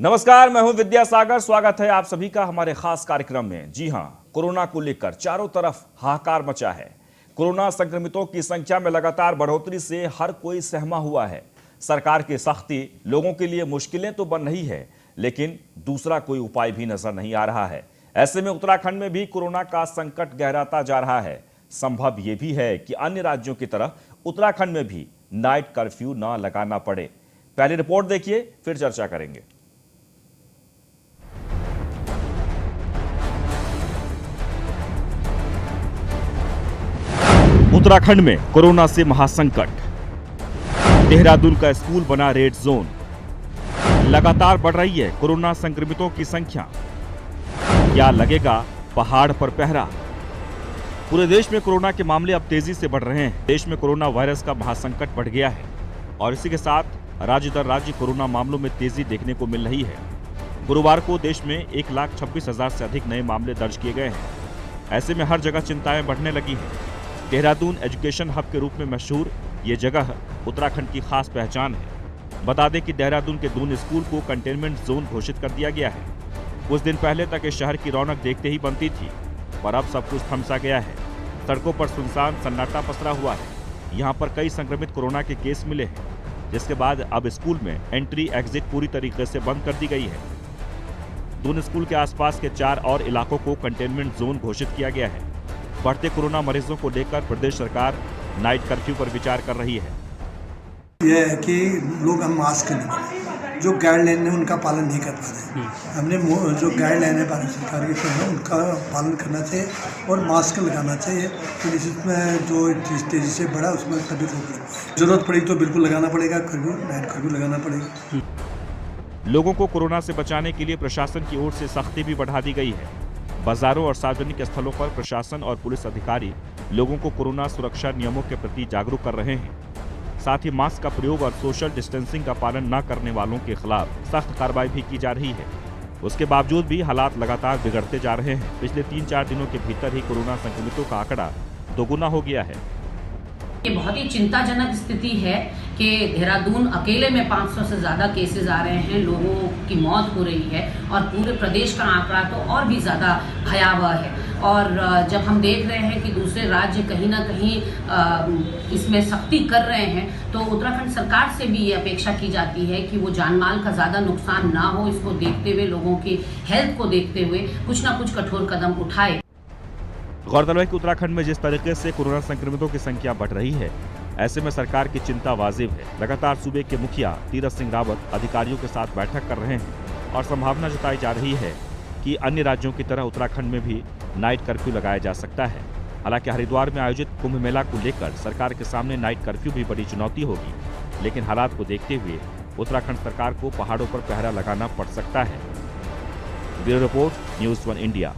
नमस्कार, मैं हूं विद्यासागर। स्वागत है आप सभी का हमारे खास कार्यक्रम में। जी हां, कोरोना को लेकर चारों तरफ हाहाकार मचा है। कोरोना संक्रमितों की संख्या में लगातार बढ़ोतरी से हर कोई सहमा हुआ है। सरकार की सख्ती लोगों के लिए मुश्किलें तो बन रही है, लेकिन दूसरा कोई उपाय भी नजर नहीं आ रहा है। ऐसे में उत्तराखंड में भी कोरोना का संकट गहराता जा रहा है। संभव यह भी है कि अन्य राज्यों की तरह उत्तराखंड में भी नाइट कर्फ्यू न लगाना पड़े। पहली रिपोर्ट देखिए, फिर चर्चा करेंगे। उत्तराखंड में कोरोना से महासंकट। देहरादून का स्कूल बना रेड जोन। लगातार बढ़ रही है कोरोना संक्रमितों की संख्या। क्या लगेगा पहाड़ पर पहरा? पूरे देश में कोरोना के मामले अब तेजी से बढ़ रहे हैं। देश में कोरोना वायरस का महासंकट बढ़ गया है और इसी के साथ राज्य दर राज्य कोरोना मामलों में तेजी देखने को मिल रही है। गुरुवार को देश में 1,26,000 से अधिक नए मामले दर्ज किए गए हैं। ऐसे में हर जगह चिंताएं बढ़ने लगी हैं। देहरादून एजुकेशन हब के रूप में मशहूर ये जगह उत्तराखंड की खास पहचान है। बता दें कि देहरादून के दून स्कूल को कंटेनमेंट जोन घोषित कर दिया गया है। कुछ दिन पहले तक इस शहर की रौनक देखते ही बनती थी, पर अब सब कुछ थमसा गया है। सड़कों पर सुनसान सन्नाटा पसरा हुआ है। यहाँ पर कई संक्रमित कोरोना के केस मिले हैं, जिसके बाद अब स्कूल में एंट्री एग्जिट पूरी तरीके से बंद कर दी गई है। दून स्कूल के आसपास के 4 और इलाकों को कंटेनमेंट जोन घोषित किया गया है। बढ़ते कोरोना मरीजों को लेकर प्रदेश सरकार नाइट कर्फ्यू पर विचार कर रही है। यह है कि लोग हम मास्क नहीं पहने, जो गाइडलाइन है उनका पालन नहीं कर पा रहे। हमने जो गाइडलाइन है भारत सरकार की है उनका पालन करना चाहिए और मास्क लगाना चाहिए। तो जिसमें जो तेजी से बढ़ा उसमें सभी लोग जरूरत पड़ी तो बिल्कुल लगाना पड़ेगा, कर्फ्यू नाइट कर्फ्यू लगाना पड़ेगा। लोगों को कोरोना से बचाने के लिए प्रशासन की ओर से सख्ती भी बढ़ा दी गई है। बाजारों और सार्वजनिक स्थलों पर प्रशासन और पुलिस अधिकारी लोगों को कोरोना सुरक्षा नियमों के प्रति जागरूक कर रहे हैं। साथ ही मास्क का प्रयोग और सोशल डिस्टेंसिंग का पालन न करने वालों के खिलाफ सख्त कार्रवाई भी की जा रही है। उसके बावजूद भी हालात लगातार बिगड़ते जा रहे हैं। पिछले 3-4 दिनों के भीतर ही कोरोना संक्रमितों का आंकड़ा दोगुना हो गया है। ये बहुत ही चिंताजनक स्थिति है कि देहरादून अकेले में 500 से ज़्यादा केसेस आ रहे हैं, लोगों की मौत हो रही है और पूरे प्रदेश का आंकड़ा तो और भी ज़्यादा भयावह है। और जब हम देख रहे हैं कि दूसरे राज्य कहीं ना कहीं इसमें सख्ती कर रहे हैं, तो उत्तराखंड सरकार से भी ये अपेक्षा की जाती है कि वो जानमाल का ज़्यादा नुकसान ना हो, इसको देखते हुए, लोगों की हेल्थ को देखते हुए कुछ ना कुछ कठोर कदम उठाए। गौरतलब है कि उत्तराखंड में जिस तरीके से कोरोना संक्रमितों की संख्या बढ़ रही है, ऐसे में सरकार की चिंता वाजिब है। लगातार सूबे के मुखिया तीरथ सिंह रावत अधिकारियों के साथ बैठक कर रहे हैं और संभावना जताई जा रही है कि अन्य राज्यों की तरह उत्तराखंड में भी नाइट कर्फ्यू लगाया जा सकता है। हालांकि हरिद्वार में आयोजित कुंभ मेला को लेकर सरकार के सामने नाइट कर्फ्यू भी बड़ी चुनौती होगी, लेकिन हालात को देखते हुए उत्तराखंड सरकार को पहाड़ों पर पहरा लगाना पड़ सकता है। Bureau report, news 1 India.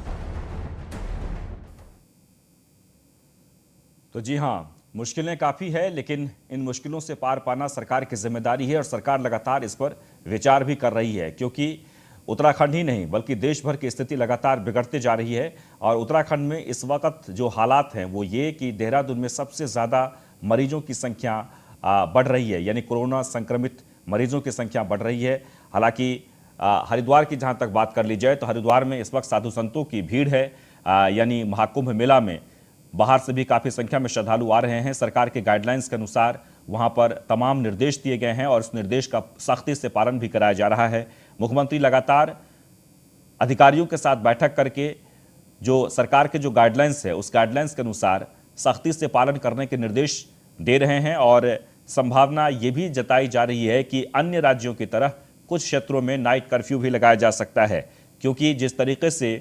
तो जी हाँ, मुश्किलें काफ़ी है, लेकिन इन मुश्किलों से पार पाना सरकार की जिम्मेदारी है और सरकार लगातार इस पर विचार भी कर रही है, क्योंकि उत्तराखंड ही नहीं बल्कि देश भर की स्थिति लगातार बिगड़ते जा रही है। और उत्तराखंड में इस वक्त जो हालात हैं वो ये कि देहरादून में सबसे ज़्यादा मरीजों की संख्या बढ़ रही है, यानी कोरोना संक्रमित मरीजों की संख्या बढ़ रही है। हालांकि हरिद्वार की जहाँ तक बात कर ली जाए तो हरिद्वार में इस वक्त साधु संतों की भीड़ है, यानी महाकुंभ मेला में बाहर से भी काफ़ी संख्या में श्रद्धालु आ रहे हैं। सरकार के गाइडलाइंस के अनुसार वहां पर तमाम निर्देश दिए गए हैं और उस निर्देश का सख्ती से पालन भी कराया जा रहा है। मुख्यमंत्री लगातार अधिकारियों के साथ बैठक करके जो सरकार के जो गाइडलाइंस है उस गाइडलाइंस के अनुसार सख्ती से पालन करने के निर्देश दे रहे हैं। और संभावना ये भी जताई जा रही है कि अन्य राज्यों की तरह कुछ क्षेत्रों में नाइट कर्फ्यू भी लगाया जा सकता है, क्योंकि जिस तरीके से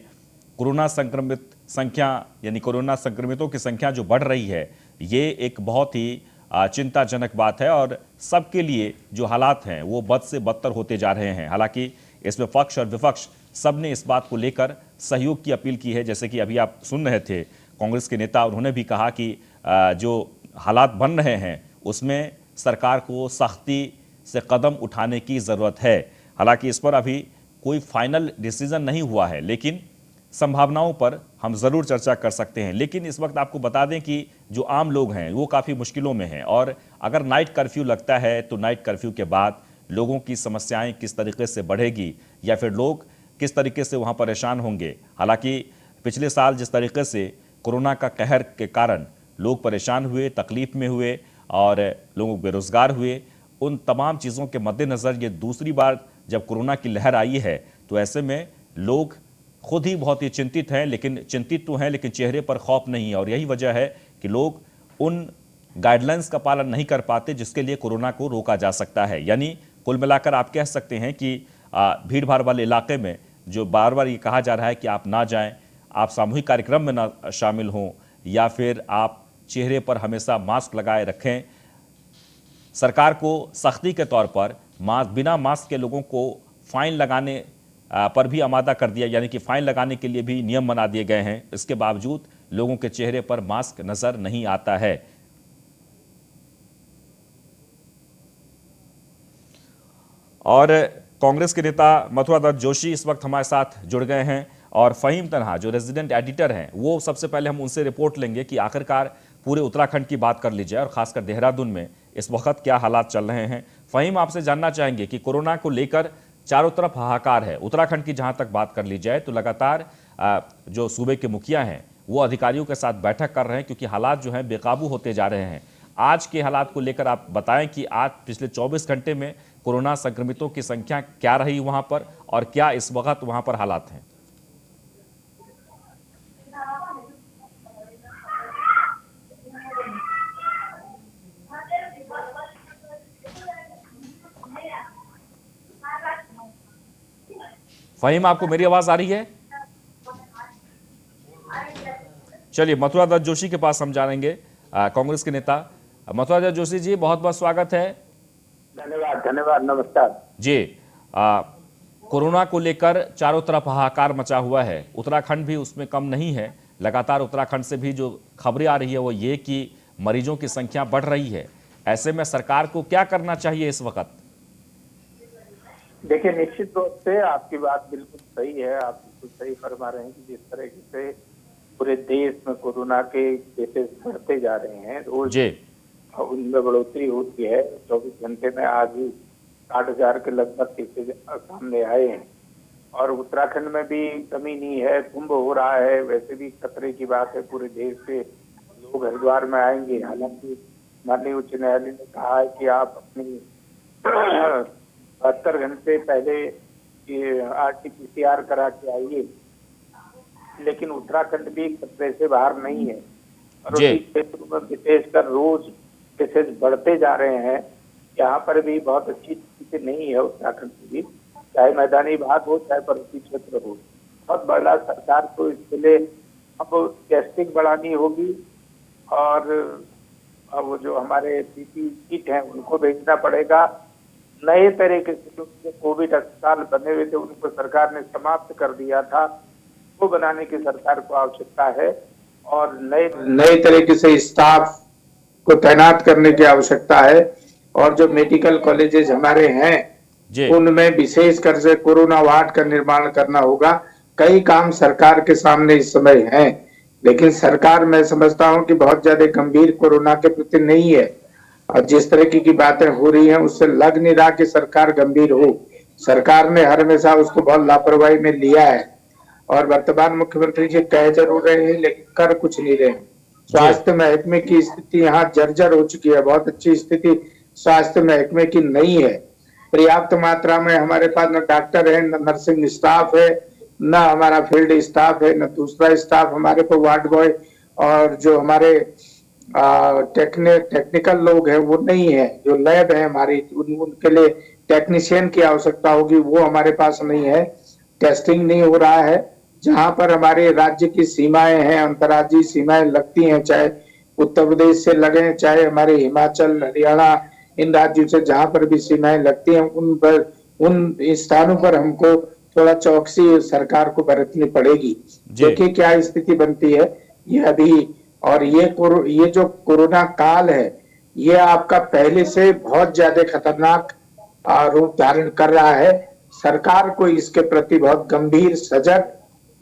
कोरोना संक्रमित संख्या यानी कोरोना संक्रमितों की संख्या जो बढ़ रही है, ये एक बहुत ही चिंताजनक बात है और सबके लिए जो हालात हैं वो बद से बदतर होते जा रहे हैं। हालांकि इसमें पक्ष और विपक्ष सब ने इस बात को लेकर सहयोग की अपील की है। जैसे कि अभी आप सुन रहे थे, कांग्रेस के नेता उन्होंने भी कहा कि जो हालात बन रहे हैं उसमें सरकार को सख्ती से कदम उठाने की ज़रूरत है। हालांकि इस पर अभी कोई फाइनल डिसीजन नहीं हुआ है, लेकिन संभावनाओं पर हम ज़रूर चर्चा कर सकते हैं। लेकिन इस वक्त आपको बता दें कि जो आम लोग हैं वो काफ़ी मुश्किलों में हैं और अगर नाइट कर्फ्यू लगता है तो नाइट कर्फ्यू के बाद लोगों की समस्याएं किस तरीके से बढ़ेगी या फिर लोग किस तरीके से वहां परेशान होंगे। हालांकि पिछले साल जिस तरीके से कोरोना का कहर के कारण लोग परेशान हुए, तकलीफ में हुए और लोग बेरोजगार हुए, उन तमाम चीज़ों के मद्देनज़र ये दूसरी बार जब कोरोना की लहर आई है तो ऐसे में लोग खुद ही बहुत ही चिंतित हैं, लेकिन चिंतित तो हैं लेकिन चेहरे पर खौफ नहीं है। और यही वजह है कि लोग उन गाइडलाइंस का पालन नहीं कर पाते जिसके लिए कोरोना को रोका जा सकता है। यानी कुल मिलाकर आप कह सकते हैं कि भीड़ भाड़ वाले इलाके में जो बार बार ये कहा जा रहा है कि आप ना जाएं, आप सामूहिक कार्यक्रम में ना शामिल हों या फिर आप चेहरे पर हमेशा मास्क लगाए रखें, सरकार को सख्ती के तौर पर बिना मास्क के लोगों को फाइन लगाने पर भी आमादा कर दिया, यानी कि फाइन लगाने के लिए भी नियम बना दिए गए हैं। इसके बावजूद लोगों के चेहरे पर मास्क नजर नहीं आता है। और कांग्रेस के नेता मथुरा दत्त जोशी इस वक्त हमारे साथ जुड़ गए हैं और फहीम तन्हा जो रेजिडेंट एडिटर हैं, वो सबसे पहले हम उनसे रिपोर्ट लेंगे कि आखिरकार पूरे उत्तराखंड की बात कर ली जाए और खासकर देहरादून में इस वक्त क्या हालात चल रहे हैं। फहीम, आपसे जानना चाहेंगे कि कोरोना को लेकर चारों तरफ हाहाकार है। उत्तराखंड की जहां तक बात कर ली जाए तो लगातार जो सूबे के मुखिया हैं वो अधिकारियों के साथ बैठक कर रहे हैं क्योंकि हालात जो हैं बेकाबू होते जा रहे हैं। आज के हालात को लेकर आप बताएं कि आज पिछले 24 घंटे में कोरोना संक्रमितों की संख्या क्या रही वहां पर और क्या इस वक्त वहां पर हालात हैं। फहीम, आपको मेरी आवाज आ रही है? चलिए मथुरा दत्त जोशी के पास हम जानेंगे, कांग्रेस के नेता। मथुरा दत्त जोशी जी, बहुत बहुत स्वागत है। धन्यवाद धन्यवाद, नमस्कार जी। कोरोना को लेकर चारों तरफ हाहाकार मचा हुआ है, उत्तराखंड भी उसमें कम नहीं है। लगातार उत्तराखंड से भी जो खबरें आ रही है वो ये कि मरीजों की संख्या बढ़ रही है। ऐसे में सरकार को क्या करना चाहिए इस वक्त? देखिए, निश्चित रूप से आपकी बात बिल्कुल सही है। आप बिल्कुल सही फरमा रहे हैं कि जिस तरह से पूरे देश में कोरोना के केसेस बढ़ते जा रहे हैं, रोज उनमें बढ़ोतरी होती है। 24 घंटे में आज ही 60,000 के लगभग केसेस सामने आए हैं और उत्तराखंड में भी कमी नहीं है। कुंभ हो रहा है, वैसे भी खतरे की बात है। पूरे देश से लोग हरिद्वार में आएंगे। हालांकि माननीय उच्च न्यायालय ने कहा है कि आप अपनी 72 घंटे पहले RT-PCR करा के आइए, लेकिन उत्तराखंड भी खतरे से बाहर नहीं है और उसी क्षेत्रों में विशेषकर रोज केसेस बढ़ते जा रहे हैं। यहाँ पर भी बहुत अच्छी स्थिति नहीं है उत्तराखंड की भी, चाहे मैदानी भाग हो चाहे पर्वतीय क्षेत्र हो। बहुत बड़ा सरकार को इसके लिए अब टेस्टिंग बढ़ानी होगी और वो जो हमारे PPE किट हैं उनको भेजना पड़ेगा। नए तरीके से जो कोविड अस्पताल बने हुए थे उनको सरकार ने समाप्त कर दिया था, वो बनाने की सरकार को आवश्यकता है और नए तरीके से स्टाफ को तैनात करने की आवश्यकता है। और जो मेडिकल कॉलेजेस हमारे हैं उनमें विशेषकर से कोरोना वार्ड का निर्माण करना होगा। कई काम सरकार के सामने इस समय हैं, लेकिन सरकार मैं समझता हूं कि बहुत ज्यादा गंभीर कोरोना के प्रति नहीं है और जिस तरह की बातें हो रही हैं उससे लग नहीं रहा कि सरकार गंभीर हो। सरकार ने हर हमेशा उसको बहुत लापरवाही में लिया है और वर्तमान मुख्यमंत्री जी कह जरूर रहे हैं लेकिन कर कुछ नहीं रहे। स्वास्थ्य महकमे की स्थिति यहाँ जर्जर हो चुकी है। बहुत अच्छी स्थिति स्वास्थ्य महकमे की नहीं है। पर्याप्त मात्रा में हमारे पास न डॉक्टर है, न नर्सिंग स्टाफ है, न हमारा फील्ड स्टाफ है, न दूसरा स्टाफ हमारे को वार्ड बॉय और जो हमारे टेक्निकल लोग हैं वो नहीं है। जो लैब है हमारी उनके लिए टेक्नीशियन की आवश्यकता होगी, वो हमारे पास नहीं है। टेस्टिंग नहीं हो रहा है। जहां पर हमारे राज्य की सीमाएं हैं, अंतर्राज्यीय सीमाएं लगती हैं, चाहे उत्तर प्रदेश से लगे चाहे हमारे हिमाचल हरियाणा इन राज्यों से जहां पर भी सीमाएं लगती हैं उन स्थानों पर हमको थोड़ा चौकसी सरकार को बरतनी पड़ेगी। देखिए क्या स्थिति बनती है ये अभी। और ये जो कोरोना काल है ये आपका पहले से बहुत ज्यादा खतरनाक रूप धारण कर रहा है। सरकार को इसके प्रति बहुत गंभीर, सजग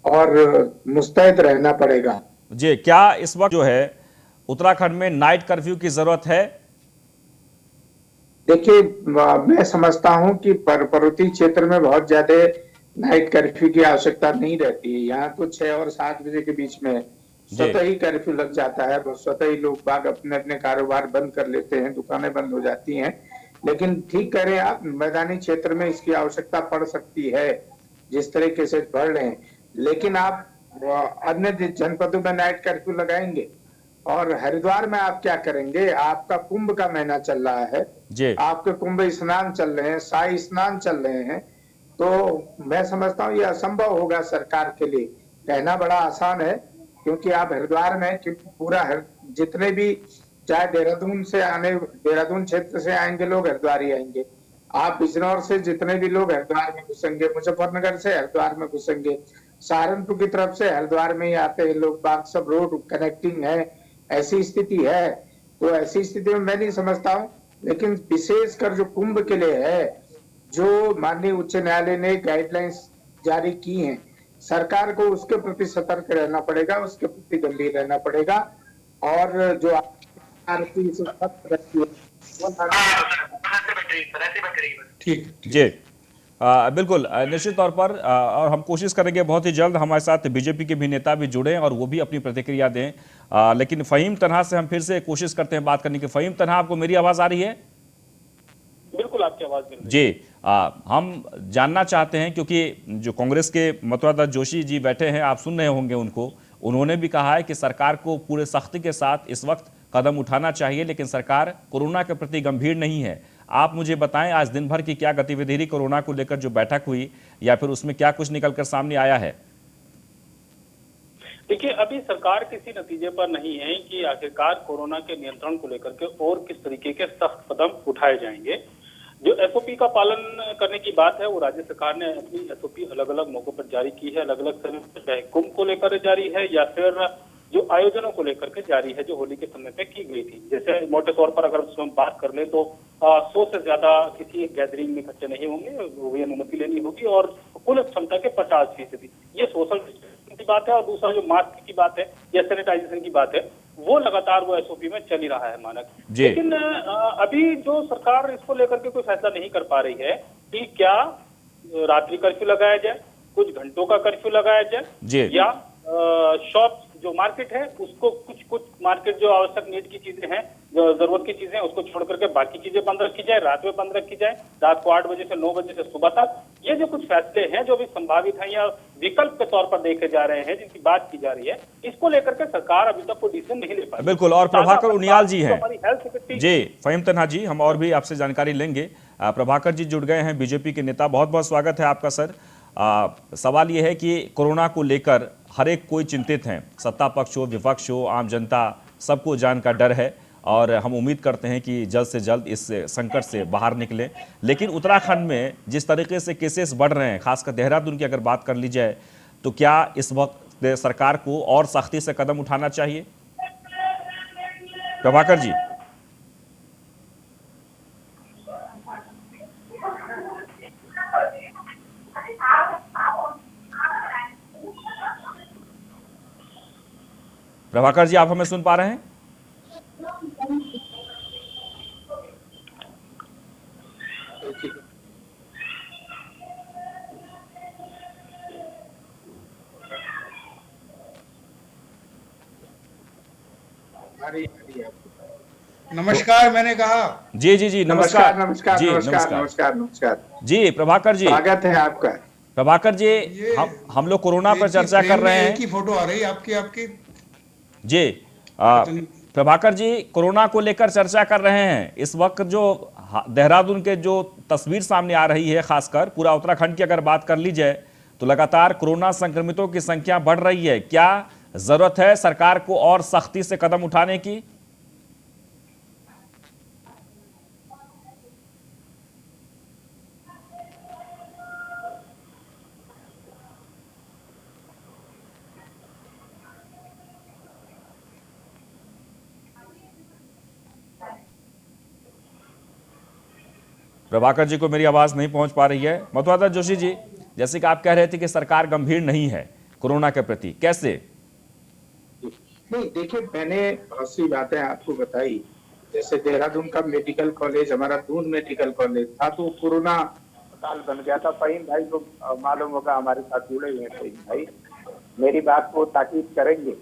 और मुस्तैद रहना पड़ेगा। जी, क्या इस वक्त जो है उत्तराखंड में नाइट कर्फ्यू की जरूरत है? देखिए, मैं समझता हूं कि पर्वतीय क्षेत्र में बहुत ज्यादा नाइट कर्फ्यू की आवश्यकता नहीं रहती है। यहाँ तो 6 और 7 बजे के बीच में जी स्वतः ही कर्फ्यू लग जाता है, स्वतः ही लोग बाग अपने अपने कारोबार बंद कर लेते हैं, दुकानें बंद हो जाती हैं। लेकिन ठीक कह रहे हैं आप, मैदानी क्षेत्र में इसकी आवश्यकता पड़ सकती है जिस तरह केसेस बढ़ रहे हैं। लेकिन आप अन्य जनपदों में नाइट कर्फ्यू लगाएंगे, और हरिद्वार में आप क्या करेंगे? आपका कुंभ का महीना चल रहा है, जी आपके कुंभ स्नान चल रहे हैं, शाही स्नान चल रहे हैं, तो मैं समझता हूँ ये असंभव होगा सरकार के लिए। कहना बड़ा आसान है, क्योंकि आप हरिद्वार में, क्योंकि जितने भी, चाहे देहरादून क्षेत्र से आएंगे लोग, हरिद्वार ही आएंगे। आप बिजनौर से जितने भी लोग हरिद्वार में घुसेंगे, मुजफ्फरनगर से हरिद्वार में घुसेंगे, सहारनपुर की तरफ से हरिद्वार में ही आते हैं लोग बाग, सब रोड कनेक्टिंग है, ऐसी स्थिति है। तो ऐसी स्थिति में मैं नहीं समझता हूँ। लेकिन विशेषकर जो कुंभ के लिए है, जो माननीय उच्च न्यायालय ने गाइडलाइंस जारी की हैं, सरकार को उसके प्रति सतर्क रहना पड़ेगा, उसके प्रति गंभीर रहना पड़ेगा। और जो ठीक। जी बिल्कुल निश्चित तौर पर और हम कोशिश करेंगे बहुत ही जल्द हमारे साथ बीजेपी के भी नेता भी जुड़े और वो भी अपनी प्रतिक्रिया दें। लेकिन फ़हीम तन्हा से हम फिर से कोशिश करते हैं बात करने की। फ़हीम तन्हा, आपको मेरी आवाज़ आ रही है? बिल्कुल, आपकी आवाज़ मिल रही है। जी हम जानना चाहते हैं, क्योंकि जो कांग्रेस के मतवादा जोशी जी बैठे हैं, आप सुन रहे होंगे उनको, उन्होंने भी कहा है कि सरकार को पूरे सख्ती के साथ इस वक्त कदम उठाना चाहिए, लेकिन सरकार कोरोना के प्रति गंभीर नहीं है। आप मुझे बताएं, आज दिन भर की क्या गतिविधि रही कोरोना को लेकर, जो बैठक हुई, या फिर उसमें क्या कुछ निकलकर सामने आया है? देखिए, अभी सरकार किसी नतीजे पर नहीं है कि आखिरकार कोरोना के नियंत्रण को लेकर के और किस तरीके के सख्त कदम उठाए जाएंगे। जो एसओपी का पालन करने की बात है, वो राज्य सरकार ने अपनी एसओपी अलग अलग मौकों पर जारी की है, अलग अलग समय पर, चाहे कुंभ को लेकर जारी है या फिर जो आयोजनों को लेकर के जारी है, जो होली के समय पे की गई थी। जैसे मोटे तौर पर अगर हम बात कर ले तो 100 से ज्यादा किसी गैदरिंग में इकट्ठे नहीं होंगे, वो भी अनुमति लेनी होगी, और कुल क्षमता के 50%। ये सोशल डिस्टेंसिंग की बात है। और दूसरा जो मास्क की बात है या सैनिटाइजेशन की बात है, वो लगातार वो एसओपी में चल ही रहा है मानक। लेकिन अभी जो सरकार इसको लेकर के कोई फैसला नहीं कर पा रही है कि क्या रात्रि कर्फ्यू लगाया जाए, कुछ घंटों का कर्फ्यू लगाया जाए, या शॉप जो मार्केट है उसको कुछ मार्केट जो आवश्यक नीड की चीजें हैं, जो जरूरत की चीजें, उसको छोड़ करके बाकी चीजें बंद रखी जाए, रात में बंद रखी जाए, रात को 8 बजे से 9 बजे से सुबह तक। ये जो कुछ फैसले हैं जो भी संभावित हैं या विकल्प के तौर पर देखे जा रहे हैं, जिनकी बात की जा रही है, इसको लेकर के सरकार अभी तक कोई डिसीजन नहीं ले पाई। बिल्कुल। और प्रभाकर उनियाल जी हैं। जी, फ़हीम तन्हा जी, हम और भी आपसे जानकारी लेंगे। प्रभाकर जी जुड़ गए हैं, बीजेपी के नेता। बहुत बहुत स्वागत है आपका सर। सवाल यह है कि कोरोना को लेकर हर एक कोई चिंतित हैं, सत्ता पक्ष हो, विपक्ष हो, आम जनता, सबको जान का डर है, और हम उम्मीद करते हैं कि जल्द से जल्द इस संकट से बाहर निकलें। लेकिन उत्तराखंड में जिस तरीके से केसेस बढ़ रहे हैं, खासकर देहरादून की अगर बात कर ली जाए, तो क्या इस वक्त सरकार को और सख्ती से कदम उठाना चाहिए? प्रभाकर जी। प्रभाकर जी, आप हमें सुन पा रहे हैं? नमस्कार, मैंने कहा। जी जी जी, नमस्कार नमस्कार जी, नमस्कार नमस्कार नमस्कार जी। प्रभाकर जी, स्वागत है आपका। प्रभाकर जी, हम लोग कोरोना पर चर्चा कर रहे हैं। एक ही फोटो आ रही है आपकी जी। प्रभाकर जी, कोरोना को लेकर चर्चा कर रहे हैं। इस वक्त जो देहरादून के जो तस्वीर सामने आ रही है, खासकर पूरा उत्तराखंड की अगर बात कर ली जाए, तो लगातार कोरोना संक्रमितों की संख्या बढ़ रही है। क्या जरूरत है सरकार को और सख्ती से कदम उठाने की? प्रभाकर जी को मेरी आवाज नहीं पहुंच पा रही है। मतवादा जोशी जी, जैसे कि आप कह रहे थे कि सरकार गंभीर नहीं है कोरोना के प्रति, कैसे? नहीं, देखिए, मैंने बहुत सी बातें आपको बताई, जैसे देहरादून का मेडिकल कॉलेज, हमारा दून मेडिकल कॉलेज था, तो कोरोना अस्पताल बन गया था। फहीम भाई को मालूम होगा, हमारे साथ जुड़े हुए हैं फहीम भाई, मेरी बात को ताकीद करेंगे।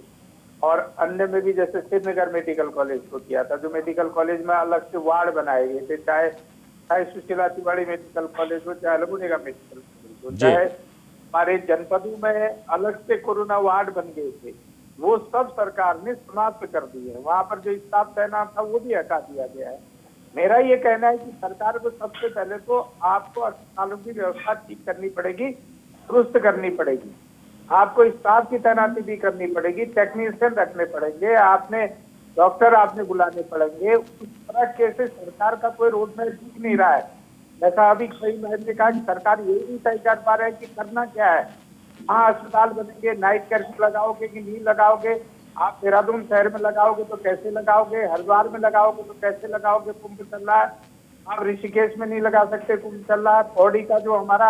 और अन्य में भी जैसे श्रीनगर मेडिकल कॉलेज को किया था, जो मेडिकल कॉलेज में अलग से वार्ड बनाए गए थे, चाहे सुशीला तिवारी मेडिकल कॉलेज हो, चाहे अल्मोड़ा का मेडिकल कॉलेज हो, चाहे हमारे जनपदों में अलग से कोरोना वार्ड बन गए थे, वो सब सरकार ने समाप्त कर दिए हैं। वहां पर जो स्टाफ तैनात था वो भी हटा दिया गया है। मेरा ये कहना है कि सरकार को सबसे पहले तो आपको अस्पतालों की व्यवस्था ठीक करनी पड़ेगी, दुरुस्त करनी पड़ेगी। आपको स्टाफ की तैनाती भी करनी पड़ेगी, टेक्नीशियन रखने पड़ेंगे, आपने डॉक्टर आपने बुलाने पड़ेंगे। उस तरह के से सरकार का कोई रोड मैप दिख नहीं रहा है। जैसा अभी कई मैंने ने कहा कि सरकार ये नहीं तय कर पा रहे है कि करना क्या है। हाँ, अस्पताल बनेंगे, नाइट कर्फ्यू लगाओगे कि नहीं लगाओगे, आप देहरादून शहर में लगाओगे तो कैसे लगाओगे, हरिद्वार में लगाओगे तो कैसे लगाओगे, कुंभ चल रहा है, आप ऋषिकेश में नहीं लगा सकते, कुंभ चल रहा है। पौड़ी का जो हमारा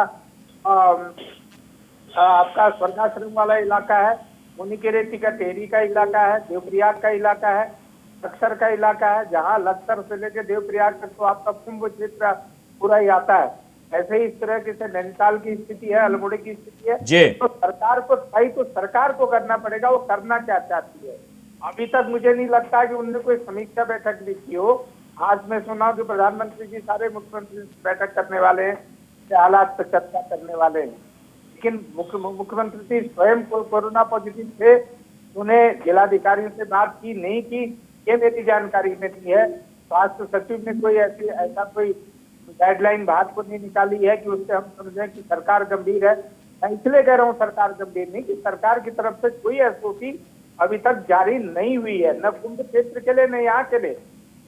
आपका स्वर्गाश्रम वाला इलाका है, मुनिकेरेती का टेहरी का इलाका है, देवप्रयाग का इलाका है, लक्सर का इलाका है, जहाँ लक्सर से लेकर देवप्रयाग तक तो आपका कुंभ क्षेत्र पूरा ही आता है। ऐसे ही इस तरह की से नैनीताल की स्थिति है, अल्मोड़ा की स्थिति है। तो सरकार को सरकार को करना पड़ेगा, वो करना क्या चाहती है। अभी तक मुझे नहीं लगता कि उन्होंने कोई समीक्षा बैठक भी की हो। आज मैं सुना कि प्रधानमंत्री जी सारे मुख्यमंत्री से बैठक करने वाले हैं, हालात पर चर्चा करने वाले हैं, लेकिन मुख्यमंत्री जी स्वयं कोरोना पॉजिटिव थे, उन्हें जिलाधिकारियों से बात की नहीं की, ये मेरी जानकारी में नहीं है। स्वास्थ्य सचिव ने कोई ऐसा कोई गाइडलाइन बात को नहीं निकाली है कि उससे हम समझें कि सरकार गंभीर है। मैं इसलिए कह रहा हूँ सरकार गंभीर नहीं, कि सरकार की तरफ से कोई एसओपी अभी तक जारी नहीं हुई है, न कुंभ क्षेत्र के लिए न यहाँ के लिए।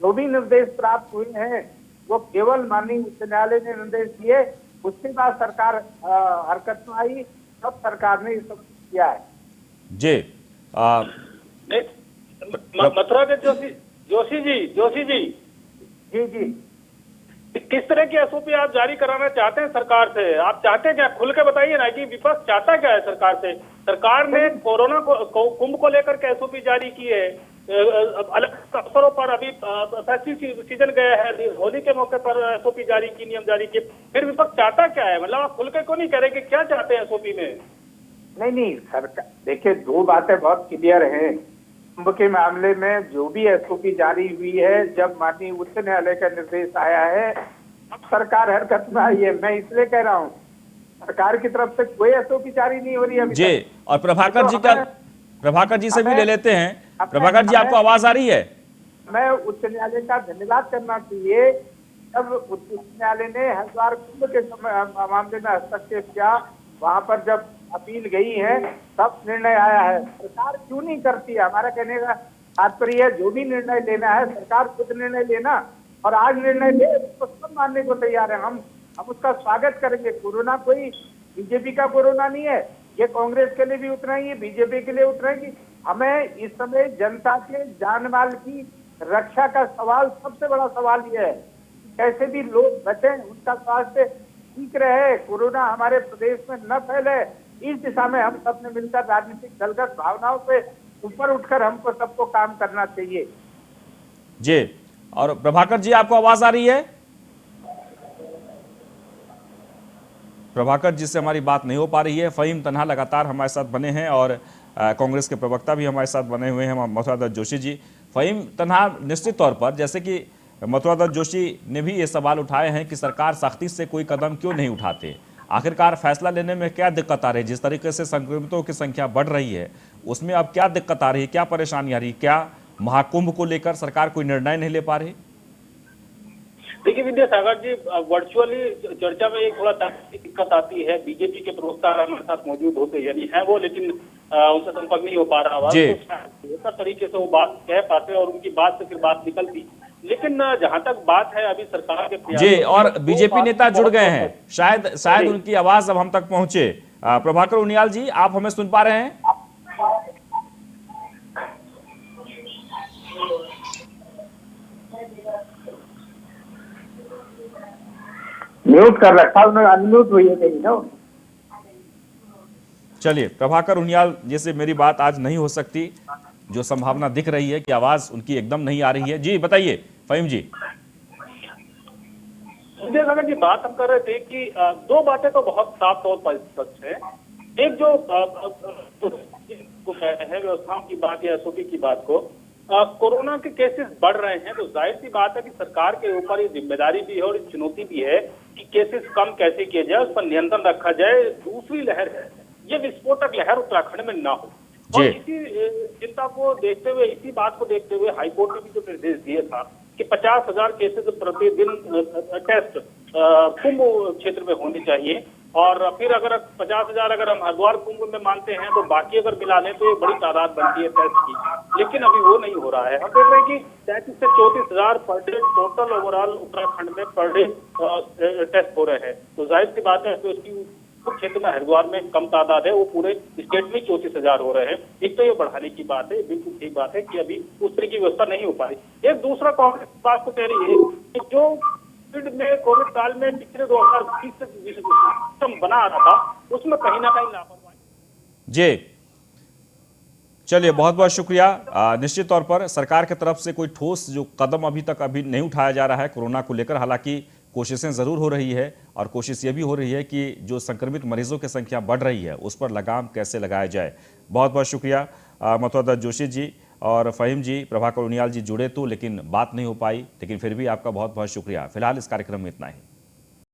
जो भी निर्देश प्राप्त हुए हैं वो केवल माननीय उच्च न्यायालय ने निर्देश दिए, उसके बाद सरकार हरकत में आई, तब सरकार ने ये सब किया है। जी मथुरा के जोशी जी जी जी, किस तरह की एसओपी आप जारी कराना चाहते हैं सरकार से? आप चाहते हैं क्या, खुल के बताइए ना कि विपक्ष चाहता क्या है सरकार से। सरकार ने कोरोना को कुंभ को लेकर के एसओपी जारी की है, अलग अवसरों पर अभी फेस्टिव सीजन गया है, होली के मौके पर एसओपी जारी की, नियम जारी किए, फिर विपक्ष चाहता क्या है? मतलब आप खुल के क्यों नहीं कह रहे कि क्या चाहते हैं एसओपी में? नहीं सरकार, देखिए दो बातें बहुत क्लियर हैं। कुंभ के मामले में जो भी एसओपी जारी हुई है, जब माननीय उच्च न्यायालय का निर्देश आया है, अब सरकार हरकत में आई है। मैं इसलिए कह रहा हूँ सरकार की तरफ से कोई एसओपी जारी नहीं हो रही है अभी जी। और प्रभाकर जी से भी ले लेते हैं। प्रभाकर जी, आपको आवाज आ रही है? मैं उच्च न्यायालय का धन्यवाद करना चाहिए, जब उच्च न्यायालय ने हरिद्वार कुंभ के मामले में हस्तक्षेप किया, वहां पर जब अपील गई है तब निर्णय आया है। सरकार क्यों नहीं करती है? हमारा कहने का तात्पर्य है, जो भी निर्णय लेना है सरकार खुद निर्णय लेना, और आज निर्णय ले उसको सब मानने को तैयार है। हम उसका स्वागत करेंगे। कोरोना कोई बीजेपी का कोरोना नहीं है, ये कांग्रेस के लिए भी उतना ही है, बीजेपी के लिए उतना ही। हमें इस समय जनता के जान माल की रक्षा का सवाल, सबसे बड़ा सवाल ये है कैसे भी लोग बचें, उनका स्वास्थ्य ठीक रहे, कोरोना हमारे प्रदेश में न फैले। इस दिशा में हम सब ने मिलकर राजनीतिक दलगत भावनाओं से ऊपर उठकर हमको सबको काम करना चाहिए। जी। और प्रभाकर जी, आपको आवाज आ रही है? प्रभाकर जी से हमारी बात नहीं हो पा रही है। फहीम तन्हा लगातार हमारे साथ बने हैं और कांग्रेस के प्रवक्ता भी हमारे साथ बने हुए हैं, मथुरा दत्त जोशी जी। फहीम तन्हा, निश्चित तौर पर जैसे कि मथुरा दत्त जोशी ने भी ये सवाल उठाए हैं कि सरकार सख्ती से कोई कदम क्यों नहीं उठाते, आखिरकार फैसला लेने में क्या दिक्कत आ रही है? जिस तरीके से संक्रमितों की संख्या बढ़ रही है उसमें अब क्या दिक्कत आ रही है, क्या परेशानी आ रही है? क्या महाकुंभ को लेकर सरकार कोई निर्णय नहीं ले पा रही? देखिए विद्यासागर जी, वर्चुअली चर्चा में एक थोड़ा दिक्कत आती है। बीजेपी के प्रवक्ता हमारे साथ मौजूद होते यानी है वो, लेकिन उनसे संपर्क नहीं हो पा रहा हुआ, तो तरीके से वो बात कह पाते और उनकी बात से फिर बात निकलती। लेकिन जहां तक बात है अभी सरकार के जी, और बीजेपी नेता जुड़ गए हैं, शायद उनकी आवाज अब हम तक पहुंचे। प्रभाकर उनियाल जी, आप हमें सुन पा रहे हैं? म्यूट कर रखा उन्होंने, अनम्यूट हुई है कहीं ना। चलिए, प्रभाकर उनियाल जैसे मेरी बात आज नहीं हो सकती, जो संभावना दिख रही है कि आवाज उनकी एकदम नहीं आ रही है। जी बताइए, फहीम जी। अगर की बात हम कर रहे थे कि दो बातें तो बहुत साफ तौर पर स्पष्ट है। एक जो है व्यवस्थाओं की बात या एसओपी की बात को, कोरोना के केसेस बढ़ रहे हैं तो जाहिर सी बात है कि सरकार के ऊपर ये जिम्मेदारी भी है और चुनौती भी है कि केसेस कम कैसे किए जाए, उस पर नियंत्रण रखा जाए। दूसरी लहर है, ये विस्फोटक लहर उत्तराखंड में ना हो। और इसी चिंता को देखते हुए, इसी बात को देखते हुए हाईकोर्ट ने भी जो निर्देश दिया था कि 50,000 केसेस प्रतिदिन टेस्ट कुंभ क्षेत्र में होने चाहिए, और फिर अगर 50,000 अगर हम हरिद्वार कुंभ में मानते हैं तो बाकी अगर मिला लें तो ये बड़ी तादाद बनती है टेस्ट की, लेकिन अभी वो नहीं हो रहा है। हम देख रहे हैं कि 33 से 34,000 per day total overall Uttarakhand में पर डे टेस्ट हो रहे हैं। तो जाहिर सी बात है तो इसकी क्षेत्र में हरिद्वार में कम तादाद है, वो पूरे स्टेट में 34,000 हो रहे हैं। एक तो ये बढ़ाने की बात है, बिल्कुल ठीक बात है कि अभी उस तरह की व्यवस्था नहीं हो पा रही। एक दूसरा कांग्रेस बात को कह रही है कि जो कोविड काल में पिछले 2020 से सिस्टम बना रहा था उसमें कहीं ना कहीं लापरवाही। जी चलिए, बहुत बहुत शुक्रिया। निश्चित तौर पर सरकार की तरफ से कोई ठोस जो कदम अभी तक नहीं उठाया जा रहा है कोरोना को लेकर। हालांकि कोशिशें जरूर हो रही है और कोशिश ये भी हो रही है कि जो संक्रमित मरीजों की संख्या बढ़ रही है उस पर लगाम कैसे लगाया जाए। बहुत बहुत शुक्रिया मथुरा दत्त जोशी जी और फहीम जी, प्रभाकर उनियाल जी जुड़े तो लेकिन बात नहीं हो पाई, लेकिन फिर भी आपका बहुत बहुत शुक्रिया। फिलहाल इस कार्यक्रम में इतना ही।